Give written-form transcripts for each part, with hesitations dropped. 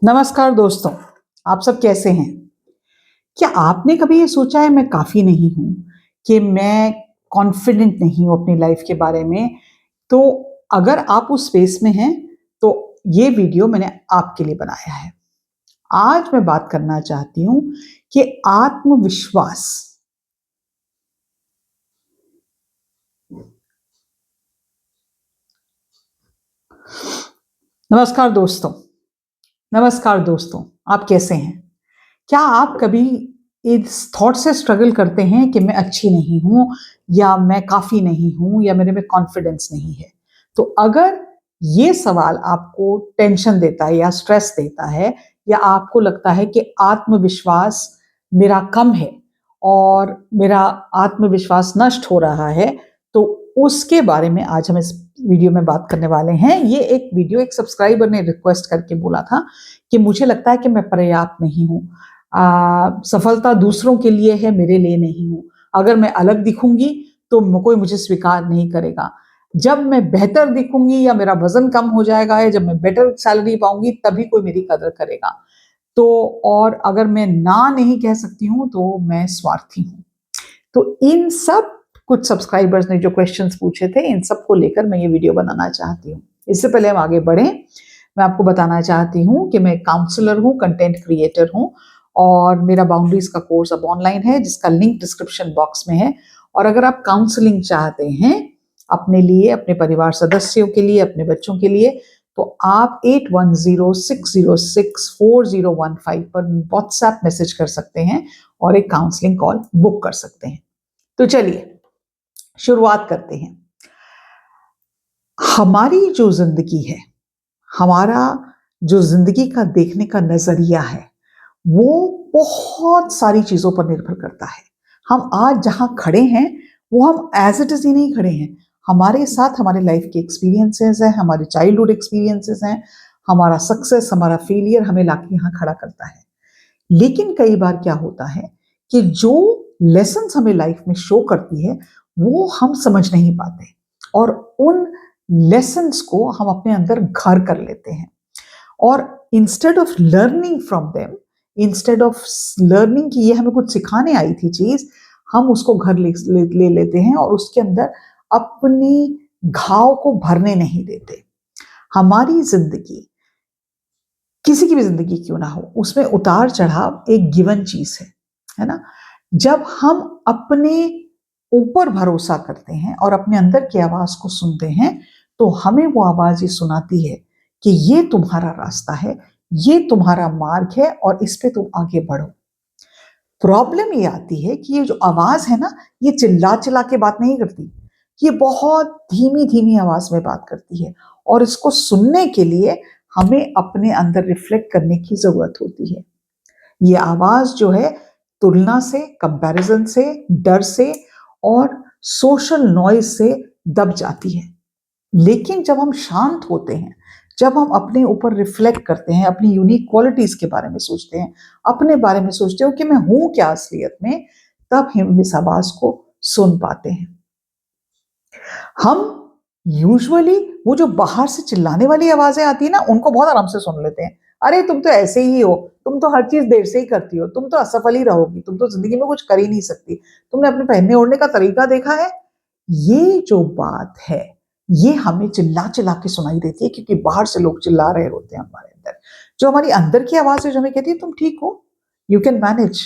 नमस्कार दोस्तों, आप सब कैसे हैं? क्या आपने कभी ये सोचा है मैं काफ़ी नहीं हूँ, कि मैं कॉन्फिडेंट नहीं हूँ अपनी लाइफ के बारे में? तो अगर आप उस स्पेस में हैं, तो ये वीडियो मैंने आपके लिए बनाया है। आज मैं बात करना चाहती हूँ कि आत्मविश्वास नमस्कार दोस्तों, नमस्कार दोस्तों, आप कैसे हैं? क्या आप कभी इस थॉट से स्ट्रगल करते हैं कि मैं अच्छी नहीं हूँ या मैं काफ़ी नहीं हूँ या मेरे में कॉन्फिडेंस नहीं है? तो अगर ये सवाल आपको टेंशन देता है या स्ट्रेस देता है या आपको लगता है कि आत्मविश्वास मेरा कम है और मेरा आत्मविश्वास नष्ट हो रहा है, तो उसके बारे में आज हम इस वीडियो में बात करने वाले हैं। ये एक वीडियो एक सब्सक्राइबर ने रिक्वेस्ट करके बोला था कि मुझे लगता है कि मैं पर्याप्त नहीं हूँ। सफलता दूसरों के लिए है, मेरे लिए नहीं हूँ। अगर मैं अलग दिखूंगी तो कोई मुझे स्वीकार नहीं करेगा। जब मैं बेहतर दिखूंगी या मेरा वजन कम हो जाएगा या जब मैं बेटर सैलरी पाऊंगी तभी कोई मेरी कदर करेगा। तो और अगर मैं ना नहीं कह सकती हूँ तो मैं स्वार्थी हूँ। तो इन सब कुछ सब्सक्राइबर्स ने जो क्वेश्चंस पूछे थे, इन सब को लेकर मैं ये वीडियो बनाना चाहती हूँ। इससे पहले हम आगे बढ़ें, मैं आपको बताना चाहती हूँ कि मैं काउंसलर हूँ, कंटेंट क्रिएटर हूँ और मेरा बाउंड्रीज का कोर्स अब ऑनलाइन है जिसका लिंक डिस्क्रिप्शन बॉक्स में है। और अगर आप काउंसलिंग चाहते हैं अपने लिए, अपने परिवार सदस्यों के लिए, अपने बच्चों के लिए, तो आप 8106064015 पर व्हाट्सएप मैसेज कर सकते हैं और एक काउंसलिंग कॉल बुक कर सकते हैं। तो चलिए शुरुआत करते हैं। हमारी जो जिंदगी है, हमारा जो जिंदगी का देखने का नजरिया है, वो बहुत सारी चीजों पर निर्भर करता है। हम आज जहां खड़े हैं वो हम एज इट इज ही नहीं खड़े हैं। हमारे साथ हमारे लाइफ के एक्सपीरियंसेस हैं, हमारे चाइल्डहुड एक्सपीरियंसेस हैं, हमारा सक्सेस, हमारा फेलियर हमें लाके यहाँ खड़ा करता है। लेकिन कई बार क्या होता है कि जो लेसन्स हमें लाइफ में शो करती है वो हम समझ नहीं पाते और उन लेसन्स को हम अपने अंदर घर कर लेते हैं। और instead of learning from them, instead of learning कि ये हमें कुछ सिखाने आई थी चीज, हम उसको घर ले लेते हैं और उसके अंदर अपनी घाव को भरने नहीं देते। हमारी जिंदगी, किसी की भी जिंदगी क्यों ना हो, उसमें उतार चढ़ाव एक गिवन चीज है ना? जब हम अपने ऊपर भरोसा करते हैं और अपने अंदर की आवाज को सुनते हैं, तो हमें वो आवाज ये सुनाती है कि ये तुम्हारा रास्ता है, ये तुम्हारा मार्ग है और इस पे तुम आगे बढ़ो। प्रॉब्लम ये आती है कि ये जो आवाज है ना, ये चिल्ला चिल्ला के बात नहीं करती, ये बहुत धीमी धीमी आवाज में बात करती है और इसको सुनने के लिए हमें अपने अंदर रिफ्लेक्ट करने की जरूरत होती है। ये आवाज जो है तुलना से, कंपैरिजन से, डर से और सोशल नॉइज से दब जाती है। लेकिन जब हम शांत होते हैं, जब हम अपने ऊपर रिफ्लेक्ट करते हैं, अपनी यूनिक क्वालिटीज के बारे में सोचते हैं, अपने बारे में सोचते हो कि मैं हूं क्या असलियत में, तब हम इस आवाज को सुन पाते हैं। हम यूजुअली वो जो बाहर से चिल्लाने वाली आवाजें आती है ना, उनको बहुत आराम से सुन लेते हैं। अरे तुम तो ऐसे ही हो, तुम तो हर चीज देर से ही करती हो, तुम तो असफल ही रहोगी, तुम तो जिंदगी में कुछ कर ही नहीं सकती, तुमने अपने पहनने ओढ़ने का तरीका देखा है। ये जो बात है, ये हमें चिल्ला चिल्ला के सुनाई देती है क्योंकि बाहर से लोग चिल्ला रहे होते हैं हमारे अंदर। जो हमारी अंदर की आवाज है जो हमें कहती है तुम ठीक हो, you can manage,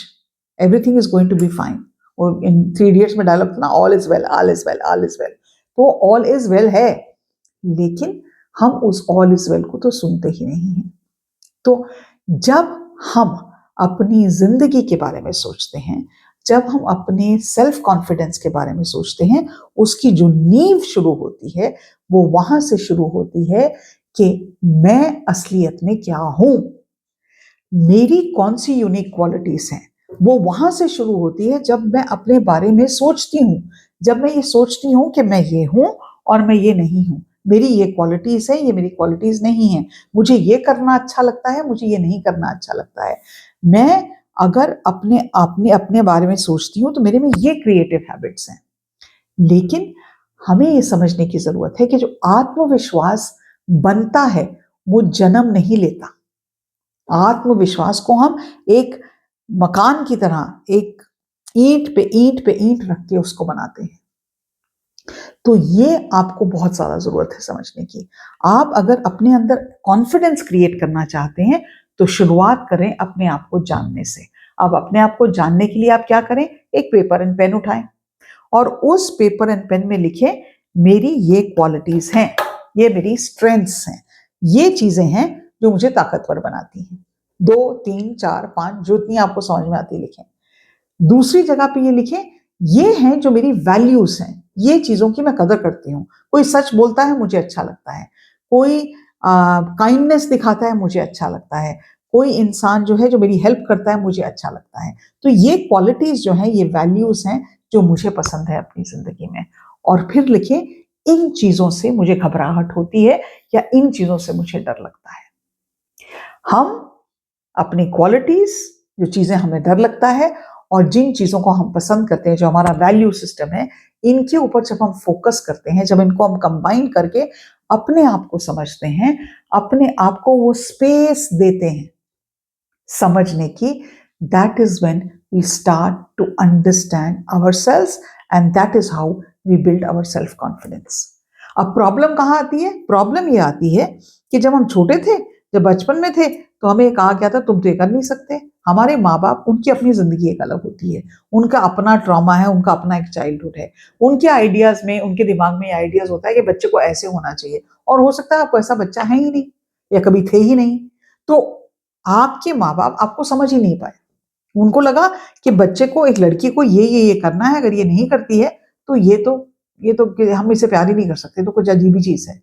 everything is going to be fine. और इन थ्री इडियट्स में डायलॉग था ना, all is well, all is well, all is well. तो ऑल इज वेल है, लेकिन हम उस ऑल इज वेल को तो सुनते ही नहीं हैं। तो जब हम अपनी जिंदगी के बारे में सोचते हैं, जब हम अपने सेल्फ कॉन्फिडेंस के बारे में सोचते हैं, उसकी जो नींव शुरू होती है वो वहां से शुरू होती है कि मैं असलियत में क्या हूं, मेरी कौन सी यूनिक क्वालिटीज हैं। वो वहां से शुरू होती है जब मैं अपने बारे में सोचती हूँ, जब मैं ये सोचती हूँ कि मैं ये हूं और मैं ये नहीं हूं, मेरी ये क्वालिटीज है, ये मेरी क्वालिटीज नहीं है, मुझे ये करना अच्छा लगता है, मुझे ये नहीं करना अच्छा लगता है। मैं अगर अपने अपने बारे में सोचती हूँ तो मेरे में ये क्रिएटिव हैबिट्स हैं। लेकिन हमें ये समझने की जरूरत है कि जो आत्मविश्वास बनता है वो जन्म नहीं लेता, आत्मविश्वास को हम एक मकान की तरह, एक ईंट पे ईंट रख के उसको बनाते हैं। तो ये आपको बहुत ज्यादा जरूरत है समझने की। आप अगर अपने अंदर कॉन्फिडेंस क्रिएट करना चाहते हैं तो शुरुआत करें अपने आप को जानने से। अब अपने आप को जानने के लिए आप क्या करें, एक पेपर एंड पेन उठाएं और उस पेपर एंड पेन में लिखें, मेरी ये क्वालिटीज हैं, ये मेरी स्ट्रेंथ्स हैं, ये चीजें हैं जो मुझे ताकतवर बनाती हैं। 2, 3, 4, 5 जो इतनी आपको समझ में आती है लिखें। दूसरी जगह पे ये लिखें, ये हैं जो मेरी वैल्यूज हैं, ये चीजों की मैं कदर करती हूँ। कोई सच बोलता है मुझे अच्छा लगता है, कोई काइंडनेस दिखाता है मुझे अच्छा लगता है, कोई इंसान जो है जो मेरी हेल्प करता है मुझे अच्छा लगता है। तो ये क्वालिटीज जो हैं, ये वैल्यूज हैं जो मुझे पसंद है अपनी जिंदगी में। और फिर लिखें, इन चीजों से मुझे घबराहट होती है या इन चीजों से मुझे डर लगता है। हम अपनी क्वालिटीज, जो चीजें हमें डर लगता है, और जिन चीजों को हम पसंद करते हैं, जो हमारा वैल्यू सिस्टम है, इनके ऊपर जब हम फोकस करते हैं, जब इनको हम कंबाइन करके अपने आप को समझते हैं, अपने आप को वो स्पेस देते हैं समझने की, that is when we start to understand ourselves and that is how we build our self confidence. अब प्रॉब्लम कहाँ आती है? प्रॉब्लम ये आती है कि जब हम छोटे थे, जब बचपन में थे, तो हमें कहा गया था तुम तो ये कर नहीं सकते। हमारे माँ बाप, उनकी अपनी जिंदगी एक अलग होती है, उनका अपना ट्रॉमा है, उनका अपना एक चाइल्डहुड है, उनके आइडियाज में, उनके दिमाग में आइडियाज होता है कि बच्चे को ऐसे होना चाहिए, और हो सकता है आपको ऐसा बच्चा है ही नहीं या कभी थे ही नहीं। तो आपके माँ बाप आपको समझ ही नहीं पाए। उनको लगा कि बच्चे को, एक लड़की को ये करना है, अगर ये नहीं करती है तो ये तो हम इसे प्यार ही नहीं कर सकते, तो कुछ अजीब ही चीज है।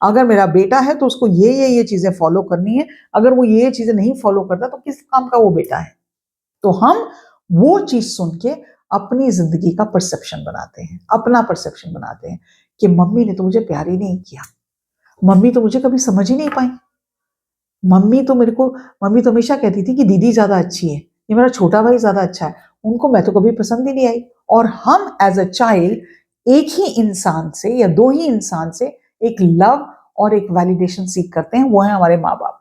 अगर मेरा बेटा है तो उसको ये चीजें फॉलो करनी है, अगर वो ये चीजें नहीं फॉलो करता तो किस काम का वो बेटा है। तो हम वो चीज सुन के अपनी जिंदगी का परसेप्शन बनाते हैं, अपना परसेप्शन बनाते हैं कि मम्मी ने तो मुझे प्यार ही नहीं किया, मम्मी तो मुझे कभी समझ ही नहीं पाई, मम्मी तो हमेशा कहती थी कि दीदी ज्यादा अच्छी है, ये मेरा छोटा भाई ज्यादा अच्छा है, उनको मैं तो कभी पसंद ही नहीं आई। और हम एज अ चाइल्ड एक ही इंसान से या दो ही इंसान से एक लव और एक वैलिडेशन सीख करते हैं, वो है हमारे माँ बाप।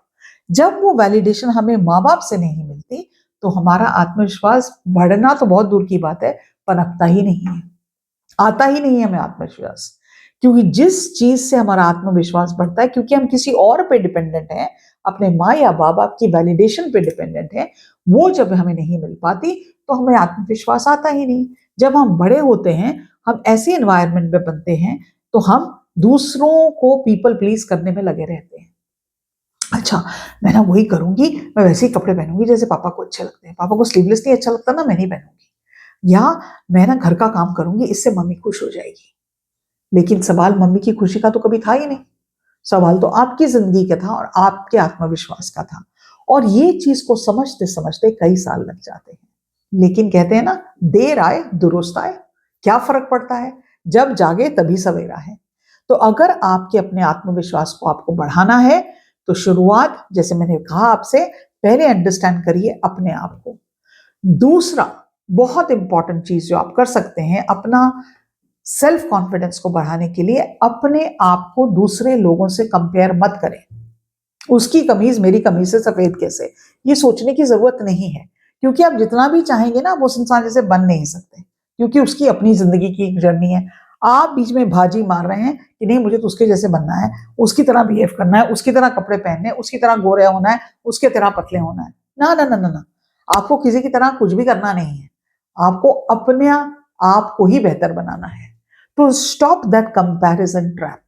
जब वो वैलिडेशन हमें माँ बाप से नहीं मिलती तो हमारा आत्मविश्वास बढ़ना तो बहुत दूर की बात है, पनपता ही नहीं है, आता ही नहीं है हमें आत्मविश्वास। क्योंकि जिस चीज से हमारा आत्मविश्वास बढ़ता है, क्योंकि हम किसी और पे डिपेंडेंट हैं, अपने माँ या बाप की वैलिडेशन पे डिपेंडेंट है, वो जब हमें नहीं मिल पाती तो हमें आत्मविश्वास आता ही नहीं। जब हम बड़े होते हैं, हम ऐसे एनवायरनमेंट में बनते हैं, तो हम दूसरों को पीपल प्लीज करने में लगे रहते हैं। अच्छा, मैं ना वही करूंगी, मैं वैसे ही कपड़े पहनूंगी जैसे पापा को अच्छे लगते हैं, पापा को स्लीवलेस नहीं अच्छा लगता ना, मैं नहीं पहनूंगी। या मैं ना घर का काम करूंगी, इससे मम्मी खुश हो जाएगी। लेकिन सवाल मम्मी की खुशी का तो कभी था ही नहीं, सवाल तो आपकी जिंदगी का था और आपके आत्मविश्वास का था। और ये चीज को समझते समझते कई साल लग जाते हैं। लेकिन कहते हैं ना, देर आए दुरुस्त आए, क्या फर्क पड़ता है, जब जागे तभी सवेरा है। तो अगर आपके अपने आत्मविश्वास को आपको बढ़ाना है तो शुरुआत, जैसे मैंने कहा आपसे, पहले अंडरस्टैंड करिए अपने आप को। दूसरा बहुत इंपॉर्टेंट चीज जो आप कर सकते हैं अपना सेल्फ कॉन्फिडेंस को बढ़ाने के लिए, अपने आप को दूसरे लोगों से कंपेयर मत करें। उसकी कमीज मेरी कमीज से सफेद कैसे, ये सोचने की जरूरत नहीं है। क्योंकि आप जितना भी चाहेंगे ना, आप उस इंसान जैसे बन नहीं सकते, क्योंकि उसकी अपनी जिंदगी की एक जर्नी है। आप बीच में बाजी मार रहे हैं कि नहीं मुझे तो उसके जैसे बनना है, उसकी तरह बिहेव करना है, उसकी तरह कपड़े पहनने, उसकी तरह गोरे होना है, उसके तरह पतले होना है। ना ना ना ना ना, आपको किसी की तरह कुछ भी करना नहीं है, आपको अपने आप को ही बेहतर बनाना है। तो stop that comparison trap.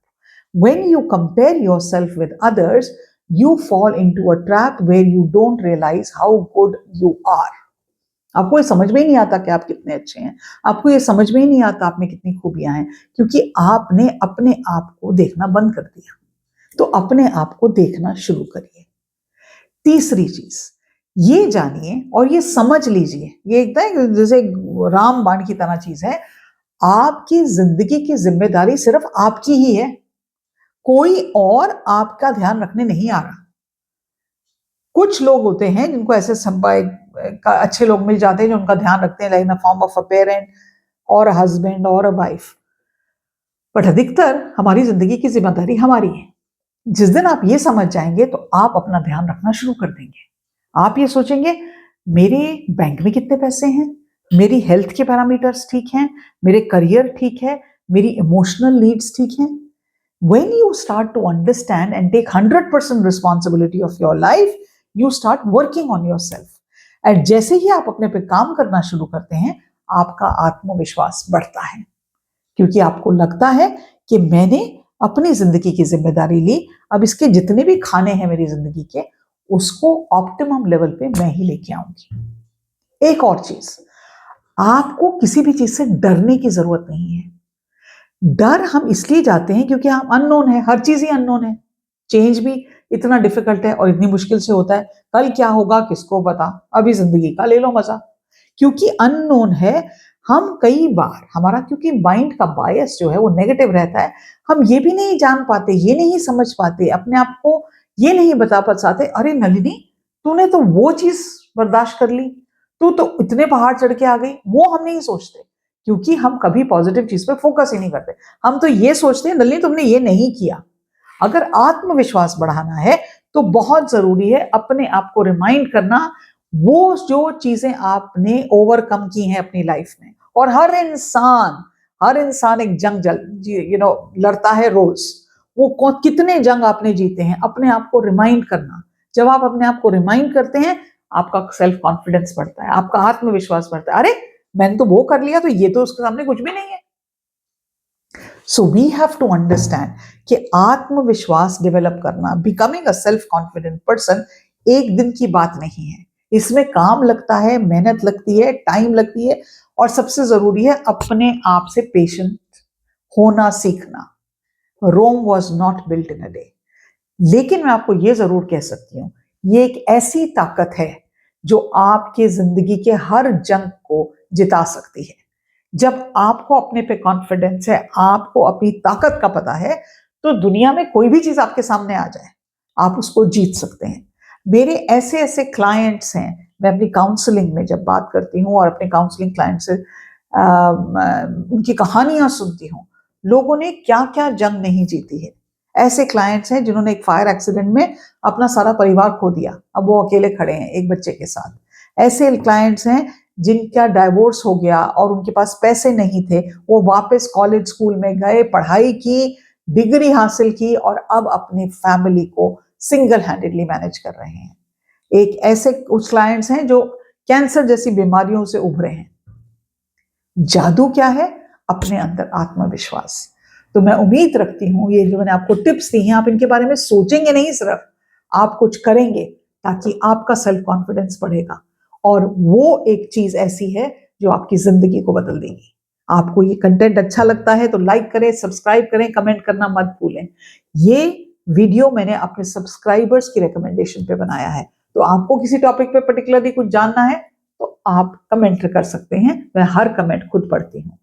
When you compare yourself with others, you fall into a trap where you don't realize how good you are. आपको ये समझ में ही नहीं आता कि आप कितने अच्छे हैं, आपको ये समझ में ही नहीं आता आप में कितनी खूबियां हैं, क्योंकि आपने अपने आप को देखना बंद कर दिया। तो अपने आप को देखना शुरू करिए। तीसरी चीज ये जानिए और ये समझ लीजिए, ये एकदम जैसे राम बाण की तरह चीज है, आपकी जिंदगी की जिम्मेदारी सिर्फ आपकी ही है, कोई और आपका ध्यान रखने नहीं आ रहा। कुछ लोग होते हैं जिनको ऐसे अच्छे लोग मिल जाते हैं जो उनका ध्यान रखते हैं, like in the form of a parent और अ हस्बैंड और अ वाइफ। बट अधिकतर हमारी जिंदगी की जिम्मेदारी हमारी है। जिस दिन आप ये समझ जाएंगे तो आप अपना ध्यान रखना शुरू कर देंगे। आप ये सोचेंगे मेरे बैंक में कितने पैसे हैं, मेरी हेल्थ के पैरामीटर्स ठीक हैं, मेरे करियर ठीक है, मेरी इमोशनल नीड्स ठीक हैं। When you start to understand and take 100% responsibility of your life, you start working on yourself. And जैसे ही आप अपने पे काम करना शुरू करते हैं, आपका आत्मविश्वास बढ़ता है, क्योंकि आपको लगता है कि मैंने अपनी जिंदगी की जिम्मेदारी ली, अब इसके जितने भी खाने हैं मेरी जिंदगी के, उसको ऑप्टिमम लेवल पे मैं ही लेके आऊंगी। एक और चीज, आपको किसी भी चीज से डरने की जरूरत नहीं है। डर हम इसलिए जाते हैं क्योंकि हम अननोन है, हर चीज ही अननोन है। चेंज भी इतना डिफिकल्ट है और इतनी मुश्किल से होता है। कल क्या होगा किसको पता, अभी जिंदगी का ले लो मजा। क्योंकि अननोन है, हम कई बार हमारा, क्योंकि माइंड का बायस जो है वो नेगेटिव रहता है, हम ये भी नहीं जान पाते, ये नहीं समझ पाते, अपने आप को ये नहीं बता पाते, अरे नलिनी तूने तो वो चीज बर्दाश्त कर ली, तू तो इतने पहाड़ चढ़ के आ गई। वो हम नहीं सोचते, क्योंकि हम कभी पॉजिटिव चीज पे फोकस ही नहीं करते। हम तो ये सोचते हैं नलिनी तुमने ये नहीं किया। अगर आत्मविश्वास बढ़ाना है तो बहुत जरूरी है अपने आप को रिमाइंड करना, वो जो चीजें आपने ओवरकम की हैं अपनी लाइफ में। और हर इंसान एक जंग लड़ता है रोज। वो कितने जंग आपने जीते हैं, अपने आप को रिमाइंड करना। जब आप अपने आप को रिमाइंड करते हैं, आपका सेल्फ कॉन्फिडेंस बढ़ता है, आपका आत्मविश्वास बढ़ता है। अरे मैंने तो वो कर लिया, तो ये तो उसके सामने कुछ भी नहीं है। So we have to understand कि आत्मविश्वास डेवलप करना, becoming a self confident person, एक दिन की बात नहीं है। इसमें काम लगता है, मेहनत लगती है, टाइम लगती है, और सबसे जरूरी है अपने आप से पेशेंट होना सीखना। Rome was not built in a day. लेकिन मैं आपको यह जरूर कह सकती हूं, ये एक ऐसी ताकत है जो आपके जिंदगी के हर जंग को जिता सकती है। जब आपको अपने पे कॉन्फिडेंस है, आपको अपनी ताकत का पता है, तो दुनिया में कोई भी चीज आपके सामने आ जाए, आप उसको जीत सकते हैं। मेरे ऐसे ऐसे क्लाइंट्स हैं, मैं अपनी काउंसलिंग में जब बात करती हूँ और अपने काउंसलिंग क्लाइंट से उनकी कहानियां सुनती हूँ, लोगों ने क्या क्या जंग नहीं जीती है। ऐसे क्लाइंट्स हैं जिन्होंने एक फायर एक्सीडेंट में अपना सारा परिवार खो दिया, अब वो अकेले खड़े हैं एक बच्चे के साथ। ऐसे क्लाइंट्स हैं जिनका डाइवोर्स हो गया और उनके पास पैसे नहीं थे, वो वापस कॉलेज स्कूल में गए, पढ़ाई की, डिग्री हासिल की, और अब अपनी फैमिली को सिंगल हैंडेडली मैनेज कर रहे हैं। एक ऐसे कुछ क्लाइंट्स हैं जो कैंसर जैसी बीमारियों से उभरे हैं। जादू क्या है? अपने अंदर आत्मविश्वास। तो मैं उम्मीद रखती हूं ये जो मैंने आपको टिप्स दी हैं, आप इनके बारे में सोचेंगे नहीं, सिर्फ आप कुछ करेंगे, ताकि आपका सेल्फ कॉन्फिडेंस बढ़ेगा। और वो एक चीज ऐसी है जो आपकी जिंदगी को बदल देगी। आपको ये कंटेंट अच्छा लगता है तो लाइक करें, सब्सक्राइब करें, कमेंट करना मत भूलें। ये वीडियो मैंने अपने सब्सक्राइबर्स की रिकमेंडेशन पे बनाया है। तो आपको किसी टॉपिक पे पर्टिकुलरली कुछ जानना है तो आप कमेंट कर सकते हैं, मैं हर कमेंट खुद पढ़ती हूँ।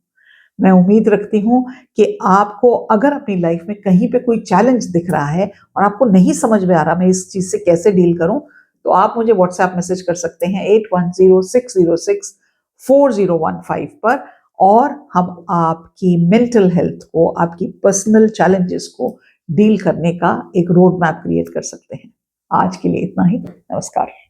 मैं उम्मीद रखती हूँ कि आपको अगर अपनी लाइफ में कहीं पे कोई चैलेंज दिख रहा है और आपको नहीं समझ में आ रहा मैं इस चीज से कैसे डील करूं, तो आप मुझे व्हाट्सएप मैसेज कर सकते हैं 8106064015 पर, और हम आपकी मेंटल हेल्थ को, आपकी पर्सनल चैलेंजेस को डील करने का एक रोड मैप क्रिएट कर सकते हैं। आज के लिए इतना ही। नमस्कार।